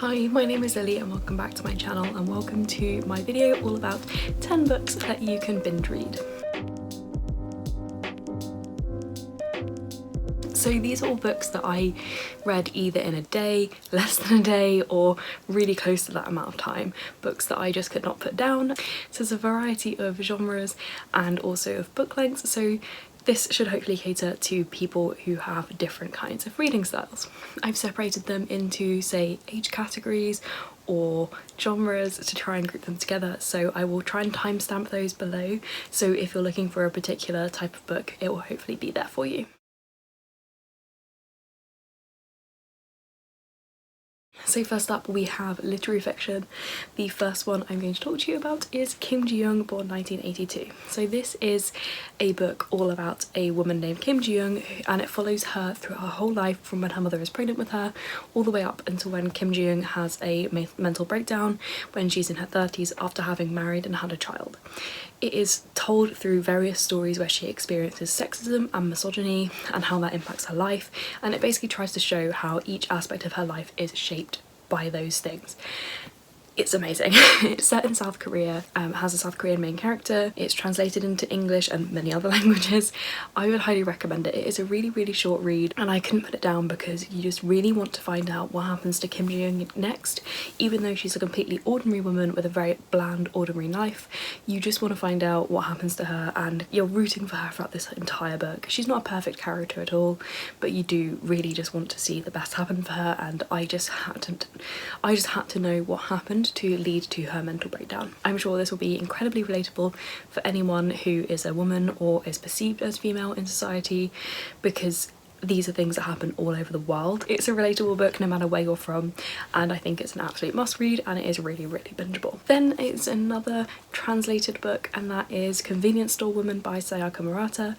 Hi, my name is Lily and welcome back to my channel, and welcome to my video all about 10 books that you can binge read. So these are all books that I read either in a day, less than a day, or really close to that amount of time. Books that I just could not put down. So there's a variety of genres and also of book lengths, so this should hopefully cater to people who have different kinds of reading styles. I've separated them into, say, age categories or genres to try and group them together, so I will try and timestamp those below, so if you're looking for a particular type of book, it will hopefully be there for you. So first up we have literary fiction. The first one I'm going to talk to you about is Kim Ji-young, born 1982. So this is a book all about a woman named Kim Ji-young, and it follows her through her whole life from when her mother is pregnant with her all the way up until when Kim Ji-young has a mental breakdown when she's in her 30s after having married and had a child. It is told through various stories where she experiences sexism and misogyny and how that impacts her life, and it basically tries to show how each aspect of her life is shaped by those things. It's amazing. It's set in South Korea, has a South Korean main character, it's translated into English and many other languages. I would highly recommend it. It is a really short read, and I couldn't put it down because you just really want to find out what happens to Kim Ji-young next. Even though she's a completely ordinary woman with a very bland, ordinary life, you just want to find out what happens to her, and you're rooting for her throughout this entire book. She's not a perfect character at all, but you do really just want to see the best happen for her, and I just had to know what happened to lead to her mental breakdown. I'm sure this will be incredibly relatable for anyone who is a woman or is perceived as female in society, because these are things that happen all over the world. It's a relatable book no matter where you're from, and I think it's an absolute must read, and it is really bingeable. Then it's another translated book, and that is Convenience Store Woman by Sayaka Murata,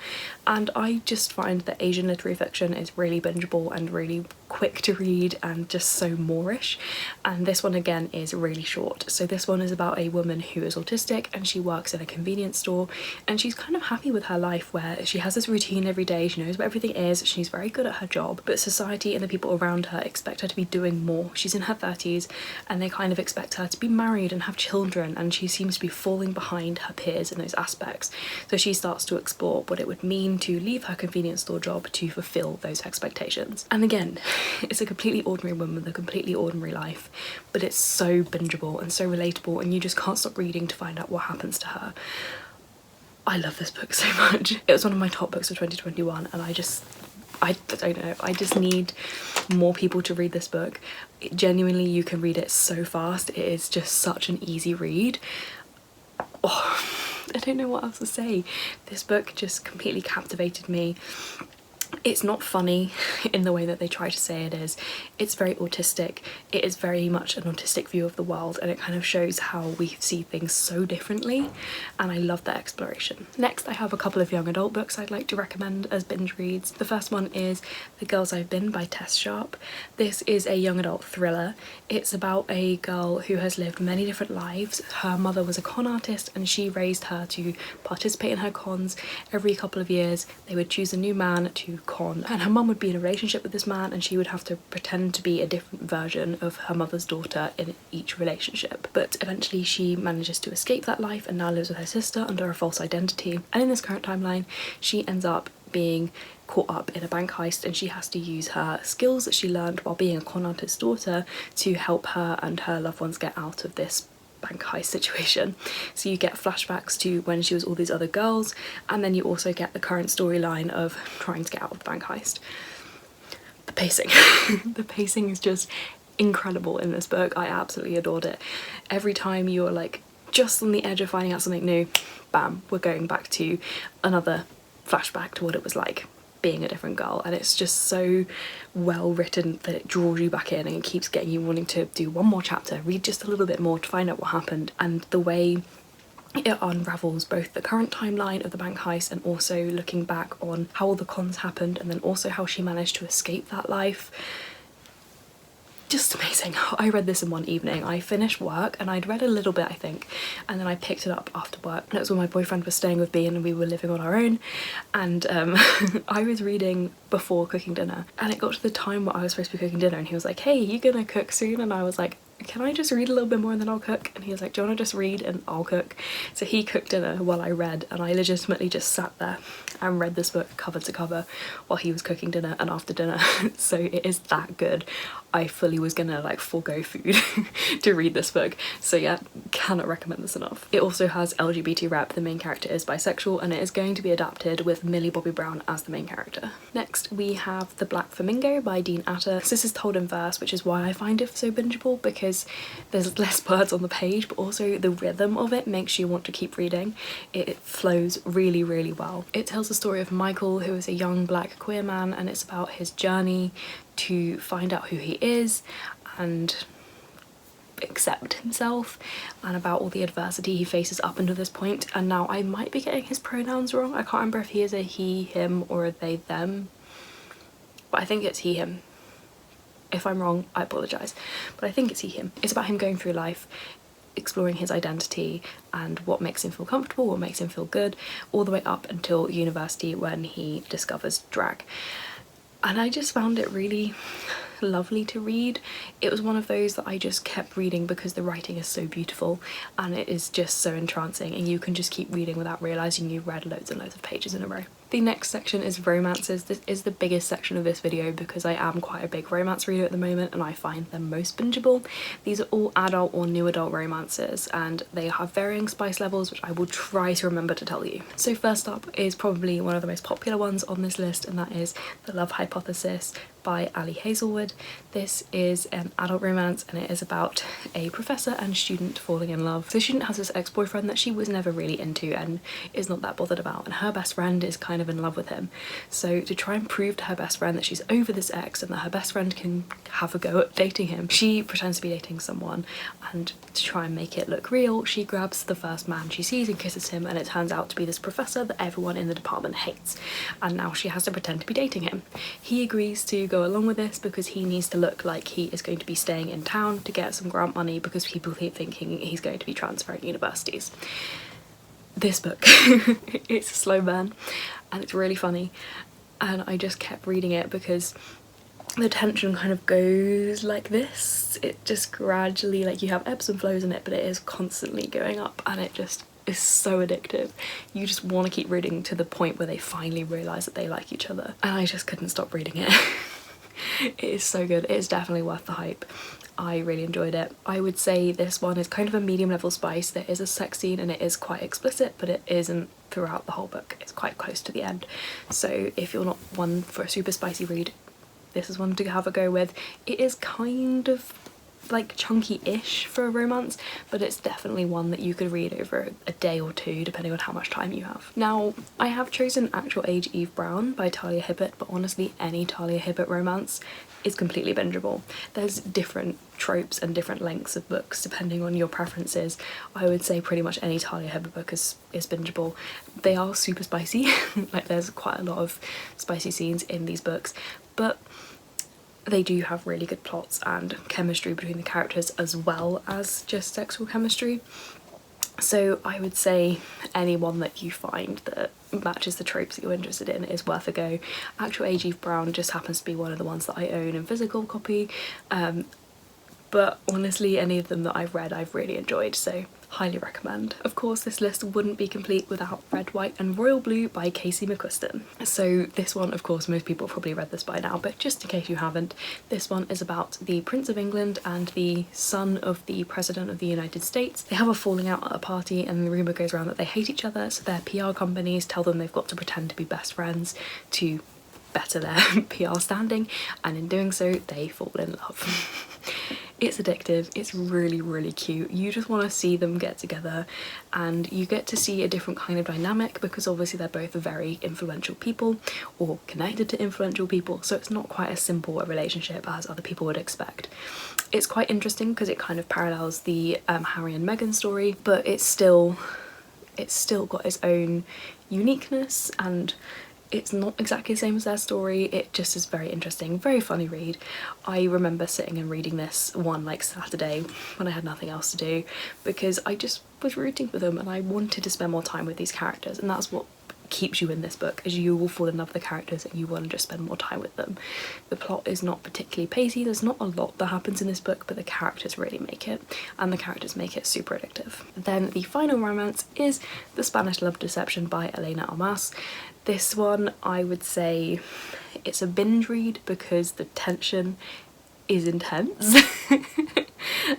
and I just find that Asian literary fiction is really bingeable and really quick to read and just so Moorish, and this one again is really short. So this one is about a woman who is autistic and she works in a convenience store, and she's kind of happy with her life where she has this routine every day, she knows what everything is, she's very good at her job, but society and the people around her expect her to be doing more. She's in her 30s and they kind of expect her to be married and have children, and she seems to be falling behind her peers in those aspects. So she starts to explore what it would mean to leave her convenience store job to fulfill those expectations. And again, it's a completely ordinary woman with a completely ordinary life, but it's so bingeable and so relatable, and you just can't stop reading to find out what happens to her. I love this book so much. It was one of my top books of 2021, and I don't know, I just need more people to read this book. Genuinely, you can read it so fast. It is just such an easy read. Oh, I don't know what else to say. This book just completely captivated me. It's not funny in the way that they try to say it is. It's very autistic. It is very much an autistic view of the world, and it kind of shows how we see things so differently, and I love that exploration. Next, I have a couple of young adult books I'd like to recommend as binge reads. The first one is The Girls I've Been by Tess Sharp. This is a young adult thriller. It's about a girl who has lived many different lives. Her mother was a con artist and she raised her to participate in her cons. Every couple of years they would choose a new man to con, and her mum would be in a relationship with this man and she would have to pretend to be a different version of her mother's daughter in each relationship. But eventually she manages to escape that life and now lives with her sister under a false identity, and in this current timeline she ends up being caught up in a bank heist, and she has to use her skills that she learned while being a con artist's daughter to help her and her loved ones get out of this bank heist situation. So you get flashbacks to when she was all these other girls, and then you also get the current storyline of trying to get out of the bank heist. The pacing. The pacing is just incredible in this book. I absolutely adored it. Every time you're like just on the edge of finding out something new, bam, we're going back to another flashback to what it was like being a different girl, and it's just so well written that it draws you back in and it keeps getting you wanting to do one more chapter, read just a little bit more to find out what happened. And the way it unravels both the current timeline of the bank heist and also looking back on how all the cons happened, and then also how she managed to escape that life. just amazing. I read this in one evening. I finished work and I'd read a little bit, I think, and then I picked it up after work, and it was when my boyfriend was staying with me and we were living on our own, and I was reading before cooking dinner, and it got to the time where I was supposed to be cooking dinner and he was like, hey, you gonna cook soon? And I was like, can I just read a little bit more and then I'll cook? And he was like, do you want to just read and I'll cook? So he cooked dinner while I read, and I legitimately just sat there and read this book cover to cover while he was cooking dinner and after dinner. So it is that good. I fully was gonna like forego food to read this book. So yeah, cannot recommend this enough. It also has LGBT rep. The main character is bisexual, and it is going to be adapted with Millie Bobby Brown as the main character. Next we have The Black Flamingo by Dean Atter. This is told in verse, which is why I find it so bingeable, because there's less words on the page, but also the rhythm of it makes you want to keep reading. It flows really, really well. It tells the story of Michael, who is a young black queer man, and it's about his journey to find out who he is and accept himself, and about all the adversity he faces up until this point. And now I might be getting his pronouns wrong. I can't remember if he is a he, him, or a they, them, but I think it's he, him. If I'm wrong, I apologise, but I think it's he, him. It's about him going through life, exploring his identity and what makes him feel comfortable, what makes him feel good, all the way up until university when he discovers drag. And I just found it really lovely to read. It was one of those that I just kept reading because the writing is so beautiful and it is just so entrancing, and you can just keep reading without realising you've read loads and loads of pages in a row. The next section is romances. This is the biggest section of this video because I am quite a big romance reader at the moment and I find them most bingeable. These are all adult or new adult romances, and they have varying spice levels, which I will try to remember to tell you. So first up is probably one of the most popular ones on this list, and that is The Love Hypothesis by Ali Hazelwood. This is an adult romance and it is about a professor and student falling in love. The student has this ex-boyfriend that she was never really into and is not that bothered about, and her best friend is kind of in love with him. So to try and prove to her best friend that she's over this ex and that her best friend can have a go at dating him, she pretends to be dating someone, and to try and make it look real, she grabs the first man she sees and kisses him, and it turns out to be this professor that everyone in the department hates, and now she has to pretend to be dating him. He agrees to go along with this because he needs to look like he is going to be staying in town to get some grant money because people keep thinking he's going to be transferring universities. This book, it's a slow burn and it's really funny, and I just kept reading it because the tension kind of goes like this. It just gradually, like, you have ebbs and flows in it, but it is constantly going up, and it just is so addictive. You just want to keep reading to the point where they finally realise that they like each other, and I just couldn't stop reading it. It is so good. It is definitely worth the hype. I really enjoyed it. I would say this one is kind of a medium level spice. There is a sex scene and it is quite explicit, but it isn't throughout the whole book. It's quite close to the end. So if you're not one for a super spicy read, this is one to have a go with. It is kind of like chunky-ish for a romance, but it's definitely one that you could read over a day or two depending on how much time you have. Now, I have chosen Actual Age Eve Brown by Talia Hibbert, but honestly any Talia Hibbert romance is completely bingeable. There's different tropes and different lengths of books depending on your preferences. I would say pretty much any Talia Hibbert book is bingeable. They are super spicy, like there's quite a lot of spicy scenes in these books, but they do have really good plots and chemistry between the characters as well as just sexual chemistry. So I would say anyone that you find that matches the tropes that you're interested in is worth a go. Actual Age Eve Brown just happens to be one of the ones that I own in physical copy, but honestly any of them that I've read I've really enjoyed, so highly recommend. Of course, this list wouldn't be complete without Red, White and Royal Blue by Casey McQuiston. So this one, of course, most people have probably read this by now, but just in case you haven't, this one is about the Prince of England and the son of the President of the United States. They have a falling out at a party and the rumour goes around that they hate each other, so their PR companies tell them they've got to pretend to be best friends to better their PR standing, and in doing so they fall in love. It's addictive, it's really, really cute. You just want to see them get together and you get to see a different kind of dynamic because obviously they're both very influential people or connected to influential people, so it's not quite as simple a relationship as other people would expect. It's quite interesting because it kind of parallels the Harry and Meghan story, but it's still got its own uniqueness, and It's not exactly the same as their story, it just is very interesting, very funny read. I remember sitting and reading this one like Saturday when I had nothing else to do, because I just was rooting for them and I wanted to spend more time with these characters, and that's what keeps you in this book, as you will fall in love with the characters and you want to just spend more time with them. The plot is not particularly pacey, there's not a lot that happens in this book, but the characters really make it, and the characters make it super addictive. Then the final romance is The Spanish Love Deception by Elena Almas. This one, I would say it's a binge read because the tension is intense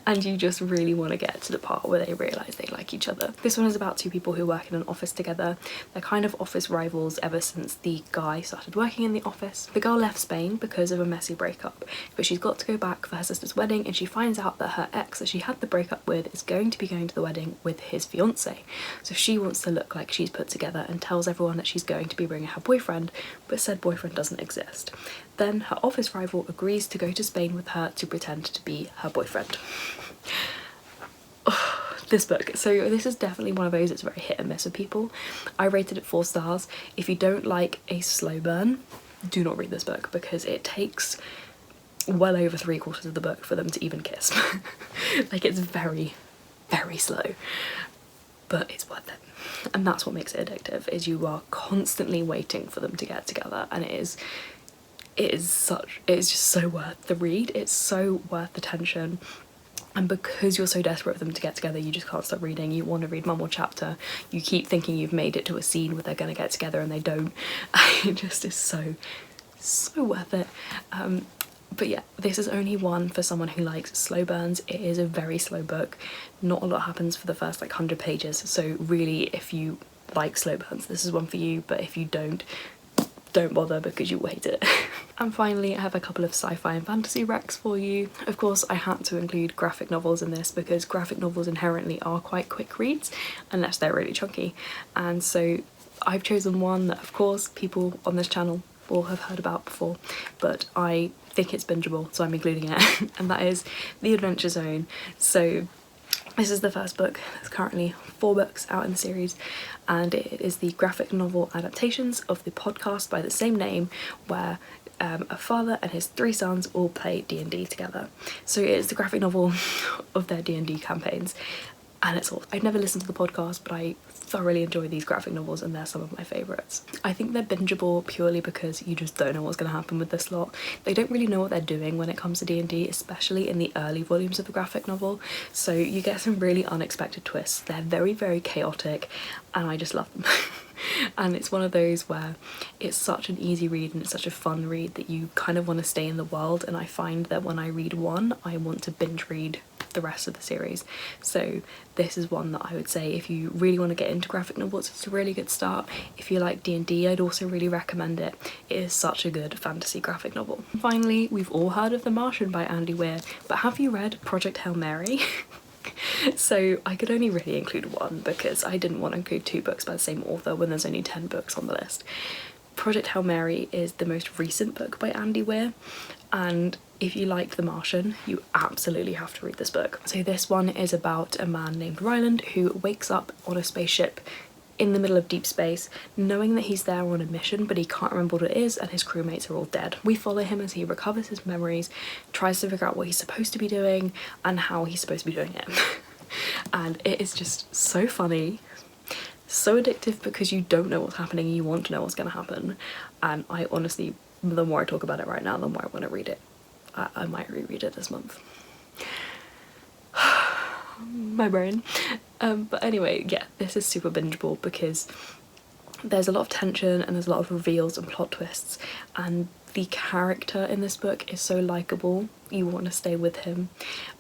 and you just really want to get to the part where they realise they like each other. This one is about two people who work in an office together. They're kind of office rivals ever since the guy started working in the office. The girl left Spain because of a messy breakup, but she's got to go back for her sister's wedding, and she finds out that her ex that she had the breakup with is going to be going to the wedding with his fiance. So she wants to look like she's put together and tells everyone that she's going to be bringing her boyfriend, but said boyfriend doesn't exist. Then her office rival agrees to go to Spain with her to pretend to be her boyfriend. Oh, this book. So this is definitely one of those that's very hit and miss with people. I rated it 4 stars. If you don't like a slow burn, do not read this book, because it takes well over 3/4 of the book for them to even kiss. Like, it's very, very slow, but it's worth it. And that's what makes it addictive, is you are constantly waiting for them to get together, and it's just so worth the read. It's so worth the tension, and because you're so desperate for them to get together, you just can't stop reading. You want to read one more chapter, you keep thinking you've made it to a scene where they're going to get together and they don't. It just is so worth it. But yeah, this is only one for someone who likes slow burns. It is a very slow book, not a lot happens for the first like 100 pages, so really if you like slow burns, this is one for you, but if you don't bother, because you will hate it. And finally, I have a couple of sci-fi and fantasy recs for you. Of course, I had to include graphic novels in this because graphic novels inherently are quite quick reads, unless they're really chunky. And so I've chosen one that, of course, people on this channel will have heard about before, but I think it's bingeable, so I'm including it, and that is The Adventure Zone. So this is the first book. There's currently 4 books out in the series, and it is the graphic novel adaptations of the podcast by the same name, where a father and his 3 sons all play D&D together. So it is the graphic novel of their D&D campaigns, and it's all. I've never listened to the podcast, but I thoroughly enjoy these graphic novels and they're some of my favourites. I think they're bingeable purely because you just don't know what's going to happen with this lot. They don't really know what they're doing when it comes to D&D, especially in the early volumes of the graphic novel, so you get some really unexpected twists. They're very, very chaotic and I just love them. And it's one of those where it's such an easy read and it's such a fun read that you kind of want to stay in the world, and I find that when I read one, I want to binge read the rest of the series. So this is one that I would say if you really want to get into graphic novels, it's a really good start. If you like D&D, I'd also really recommend it. It is such a good fantasy graphic novel. And finally, we've all heard of The Martian by Andy Weir, but have you read Project Hail Mary? So I could only really include one because I didn't want to include 2 books by the same author when there's only 10 books on the list. Project Hail Mary is the most recent book by Andy Weir, and if you liked The Martian, you absolutely have to read this book. So this one is about a man named Ryland who wakes up on a spaceship in the middle of deep space, knowing that he's there on a mission, but he can't remember what it is, and his crewmates are all dead. We follow him as he recovers his memories, tries to figure out what he's supposed to be doing and how he's supposed to be doing it. And it is just so funny, so addictive because you don't know what's happening and you want to know what's going to happen. And I honestly, the more I talk about it right now, the more I want to read it. I might reread it this month. My brain. But anyway, yeah, this is super bingeable because there's a lot of tension and there's a lot of reveals and plot twists, and the character in this book is so likeable, you want to stay with him.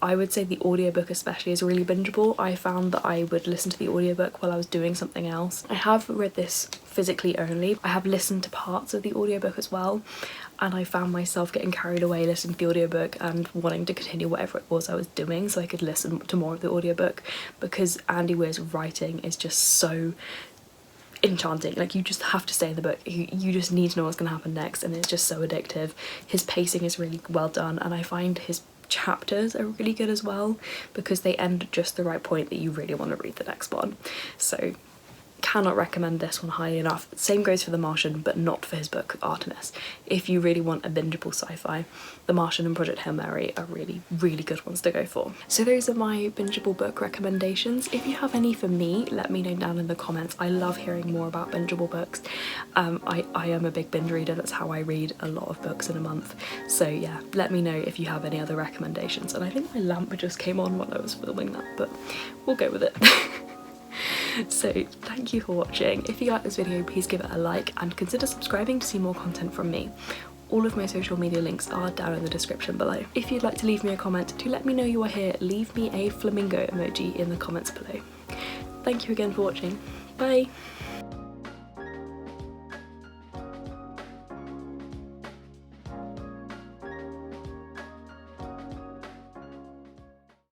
I would say the audiobook especially is really bingeable. I found that I would listen to the audiobook while I was doing something else. I have read this physically only. I have listened to parts of the audiobook as well, and I found myself getting carried away listening to the audiobook and wanting to continue whatever it was I was doing so I could listen to more of the audiobook, because Andy Weir's writing is just so enchanting. Like, you just have to stay in the book. You just need to know what's going to happen next, and it's just so addictive. His pacing is really well done, and I find his chapters are really good as well because they end at just the right point that you really want to read the next one. So cannot recommend this one highly enough. Same goes for The Martian, but not for his book Artemis. If you really want a bingeable sci-fi, The Martian and Project Hail Mary are really, really good ones to go for. So those are my bingeable book recommendations. If you have any for me, let me know down in the comments. I love hearing more about bingeable books. I am a big binge reader. That's how I read a lot of books in a month. So yeah, let me know if you have any other recommendations. And I think my lamp just came on while I was filming that, but we'll go with it. So thank you for watching. If you like this video, please give it a like and consider subscribing to see more content from me. All of my social media links are down in the description below. If you'd like to leave me a comment to let me know you are here, leave me a flamingo emoji in the comments below. Thank you again for watching. Bye!